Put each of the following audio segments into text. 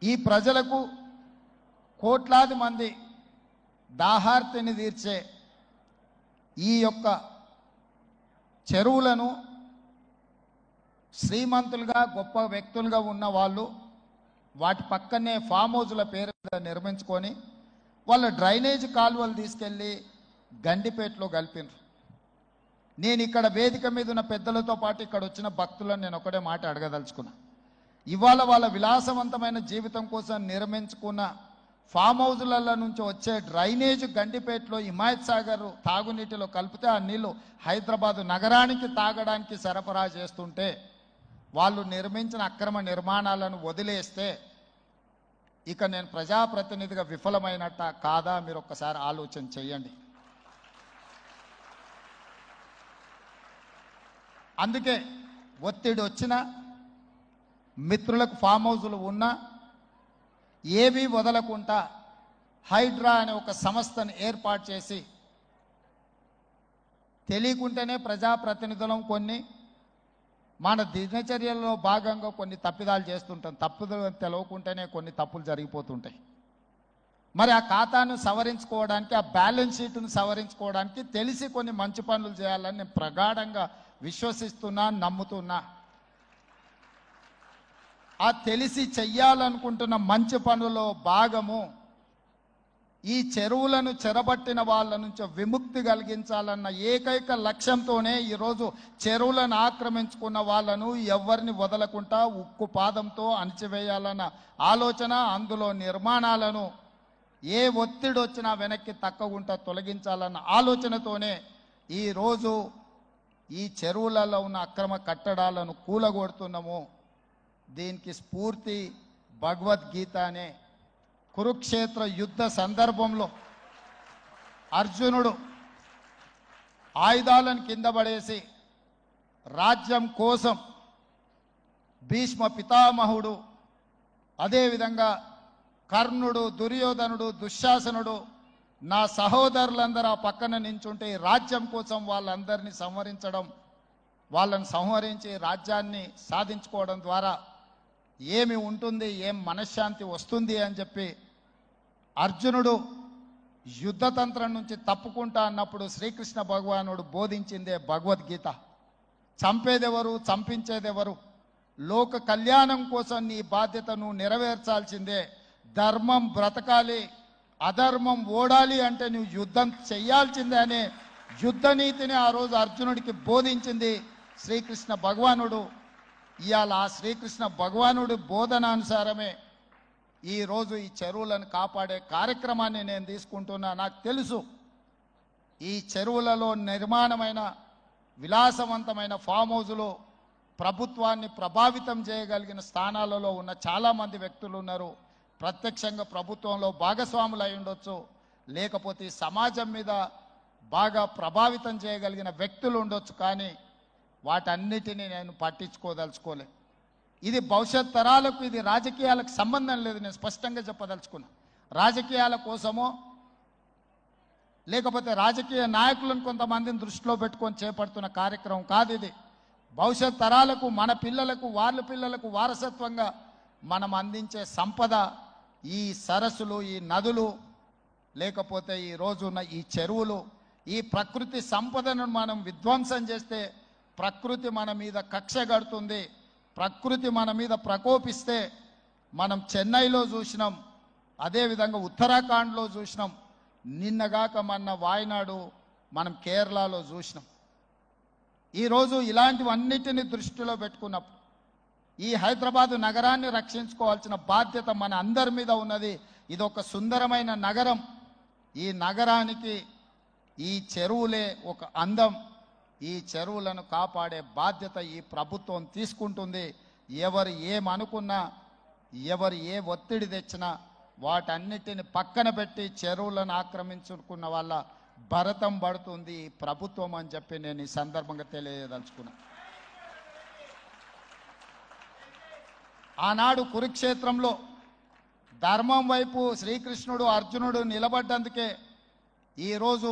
ఈ ప్రజలకు కోట్లాది మంది దాహార్తిని తీర్చే ఈ యొక్క చెరువులను శ్రీమంతులుగా గొప్ప వ్యక్తులుగా ఉన్న వాళ్ళు వాటి పక్కనే ఫామ్ హౌస్ల పేరు నిర్మించుకొని వాళ్ళ డ్రైనేజ్ కాలువలు తీసుకెళ్ళి గండిపేటలో కలిపినారు. నేను ఇక్కడ వేదిక మీద ఉన్న పెద్దలతో పాటు ఇక్కడ వచ్చిన భక్తులను నేను ఒకటే మాట అడగదలుచుకున్నా. ఇవాళ వాళ్ళ విలాసవంతమైన జీవితం కోసం నిర్మించుకున్న ఫామ్ హౌస్ల నుంచి వచ్చే డ్రైనేజ్ గండిపేటలో హిమాయత్ సాగర్ తాగునీటిలో కలిపితే ఆ నీళ్లు హైదరాబాదు నగరానికి తాగడానికి సరఫరా చేస్తుంటే వాళ్ళు నిర్మించిన అక్రమ నిర్మాణాలను వదిలేస్తే ఇక నేను ప్రజాప్రతినిధిగా విఫలమైనట్ట కాదా మీరు ఒక్కసారి ఆలోచన చేయండి. అందుకే ఒత్తిడి వచ్చినా మిత్రులకు ఫామ్ హౌజులు ఉన్నా ఏవి వదలకుండా హైడ్రా అనే ఒక సంస్థను ఏర్పాటు చేసి తెలియకుంటేనే ప్రజాప్రతినిధులం కొన్ని మన దినచర్యల్లో భాగంగా కొన్ని తప్పిదాలు చేస్తుంటాం. తప్పులు తెలవకుంటేనే కొన్ని తప్పులు జరిగిపోతుంటాయి. మరి ఆ ఖాతాను సవరించుకోవడానికి ఆ బ్యాలెన్స్ షీట్ను సవరించుకోవడానికి తెలిసి కొన్ని మంచి పనులు చేయాలని నేను ప్రగాఢంగా విశ్వసిస్తున్నా, నమ్ముతున్నా. ఆ తెలిసి చెయ్యాలనుకుంటున్న మంచి పనులో భాగము ఈ చెరువులను చెరబట్టిన వాళ్ళ నుంచి విముక్తి కలిగించాలన్న ఏకైక లక్ష్యంతోనే ఈరోజు చెరువులను ఆక్రమించుకున్న వాళ్ళను ఎవరిని వదలకుండా ఉక్కు పాదంతో అణిచివేయాలన్న ఆలోచన, అందులో నిర్మాణాలను ఏ ఒత్తిడి వచ్చినా వెనక్కి తక్కకుండా తొలగించాలన్న ఆలోచనతోనే ఈరోజు ఈ చెరువులలో ఉన్న అక్రమ కట్టడాలను కూలగొడుతున్నాము. దీనికి స్ఫూర్తి భగవద్గీత అనే కురుక్షేత్ర యుద్ధ సందర్భంలో అర్జునుడు ఆయుధాలను కింద పడేసి రాజ్యం కోసం భీష్మ పితామహుడు, అదేవిధంగా కర్ణుడు, దుర్యోధనుడు, దుశ్శాసనుడు నా సహోదరులందరూ ఆ పక్కన నించుంటే ఈ రాజ్యం కోసం వాళ్ళందరినీ సంహరించడం, వాళ్ళని సంహరించి రాజ్యాన్ని సాధించుకోవడం ద్వారా ఏమి ఉంటుంది, ఏం మనశ్శాంతి వస్తుంది అని చెప్పి అర్జునుడు యుద్ధతంత్రం నుంచి తప్పుకుంటా అన్నప్పుడు శ్రీకృష్ణ భగవానుడు బోధించిందే భగవద్గీత. చంపేదెవరు, చంపించేదెవరు, లోక కళ్యాణం కోసం నీ బాధ్యతను నెరవేర్చాల్సిందే. ధర్మం బ్రతకాలి, అధర్మం ఓడాలి అంటే నువ్వు యుద్ధం చెయ్యాల్సిందే అనే యుద్ధ నీతిని ఆ రోజు అర్జునుడికి బోధించింది శ్రీకృష్ణ భగవానుడు. ఇవాళ ఆ శ్రీకృష్ణ భగవానుడి బోధనానుసారమే ఈరోజు ఈ చెరువులను కాపాడే కార్యక్రమాన్ని నేను తీసుకుంటున్నా. నాకు తెలుసు ఈ చెరువులలో నిర్మాణమైన విలాసవంతమైన ఫామ్ హౌజులు ప్రభుత్వాన్ని ప్రభావితం చేయగలిగిన స్థానాలలో ఉన్న చాలామంది వ్యక్తులు ఉన్నారు. ప్రత్యక్షంగా ప్రభుత్వంలో భాగస్వాములు అయి ఉండొచ్చు, లేకపోతే సమాజం మీద బాగా ప్రభావితం చేయగలిగిన వ్యక్తులు ఉండొచ్చు. కానీ వాటన్నిటినీ నేను పట్టించుకోదలుచుకోలే. ఇది భవిష్యత్ తరాలకు, ఇది రాజకీయాలకు సంబంధం లేదు. నేను స్పష్టంగా చెప్పదలుచుకున్నా. రాజకీయాల కోసమో లేకపోతే రాజకీయ నాయకులను కొంతమందిని దృష్టిలో పెట్టుకొని చేపడుతున్న కార్యక్రమం కాదు ఇది. భవిష్యత్ తరాలకు, మన పిల్లలకు, వాళ్ళ పిల్లలకు వారసత్వంగా మనం అందించే సంపద ఈ సరస్సులు, ఈ నదులు, లేకపోతే ఈ రోజున్న ఈ చెరువులు. ఈ ప్రకృతి సంపదను మనం విధ్వంసం చేస్తే ప్రకృతి మన మీద కక్ష కడుతుంది. ప్రకృతి మన మీద ప్రకోపిస్తే మనం చెన్నైలో చూసినాం, అదేవిధంగా ఉత్తరాఖండ్లో చూసినాం, నిన్నగాక మొన్న వాయనాడు మనం కేరళలో చూసినాం. ఈరోజు ఇలాంటివన్నిటిని దృష్టిలో పెట్టుకున్నప్పుడు ఈ హైదరాబాదు నగరాన్ని రక్షించుకోవాల్సిన బాధ్యత మన అందరి మీద ఉన్నది. ఇది ఒక సుందరమైన నగరం. ఈ నగరానికి ఈ చెరువులే ఒక అందం. ఈ చెరువులను కాపాడే బాధ్యత ఈ ప్రభుత్వం తీసుకుంటుంది. ఎవరు ఏమనుకున్నా, ఎవరు ఏ ఒత్తిడి తెచ్చినా వాటన్నిటిని పక్కన పెట్టి చెరువులను ఆక్రమించుకున్న వాళ్ళ భరతం పడుతుంది ఈ ప్రభుత్వం అని చెప్పి నేను ఈ సందర్భంగా తెలియదలుచుకున్నా. ఆనాడు కురుక్షేత్రంలో ధర్మం వైపు శ్రీకృష్ణుడు, అర్జునుడు నిలబడ్డందుకే ఈరోజు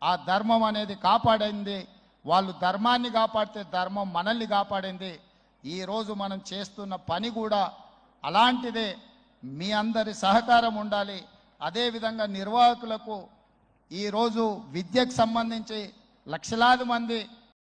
ఆ ధర్మం అనేది కాపాడింది. వాళ్ళు ధర్మాన్ని కాపాడితే ధర్మం మనల్ని కాపాడింది. ఈరోజు మనం చేస్తున్న పని కూడా అలాంటిదే. మీ అందరి సహకారం ఉండాలి. అదేవిధంగా నిర్వాహకులకు ఈరోజు విద్యకు సంబంధించి లక్షలాది మంది